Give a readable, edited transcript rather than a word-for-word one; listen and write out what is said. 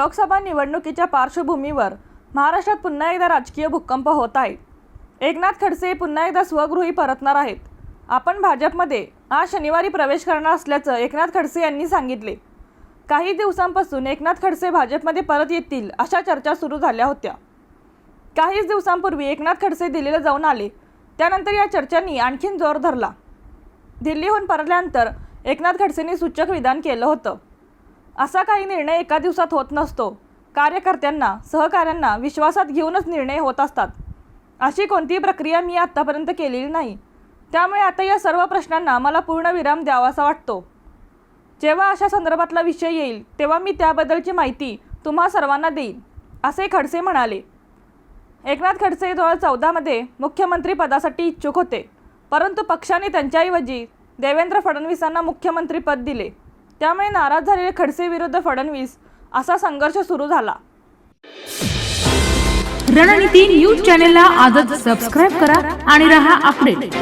लोकसभा निवडणुकीच्या पार्श्वभूमीवर महाराष्ट्रात पुन्हा एकदा राजकीय भूकंप होत आहे। एकनाथ खडसे पुन्हा एकदा स्वगृही परतणार आहेत। आपण भाजपमध्ये आज शनिवारी प्रवेश करणार असल्याचं एकनाथ खडसे यांनी सांगितले। काही दिवसांपासून एकनाथ खडसे भाजपमध्ये परत येतील अशा चर्चा सुरू झाल्या होत्या। काही दिवसांपूर्वी एकनाथ खडसे दिल्लीला जाऊन आले, त्यानंतर या चर्चांनी आणखीन जोर धरला। दिल्लीहून परतल्यानंतर एकनाथ खडसेंनी सूचक विधान केलं होतं। असा काही निर्णय एका दिवसात होत नसतो। कार्यकर्त्यांना, सहकाऱ्यांना विश्वासात घेऊनच निर्णय होत असतात। अशी कोणतीही प्रक्रिया मी आतापर्यंत केलेली नाही, त्यामुळे आता या सर्व प्रश्नांना मला पूर्णविराम द्यावासा वाटतो। जेव्हा अशा संदर्भातला विषय येईल तेव्हा मी त्याबद्दलची माहिती तुम्हा सर्वांना देईन, असे खडसे म्हणाले। एकनाथ खडसे 2014 मध्ये मुख्यमंत्री पदासाठी इच्छुक होते, परंतु पक्षाने त्यांच्याऐवजी देवेंद्र फडणवीसांना मुख्यमंत्रीपद दिले। त्यामुळे नाराज झालेले खडसे विरुद्ध फडणवीस असा संघर्ष सुरू झाला। रणनीती न्यूज चॅनलला आजच सबस्क्राइब करा आणि रहा अपडेट।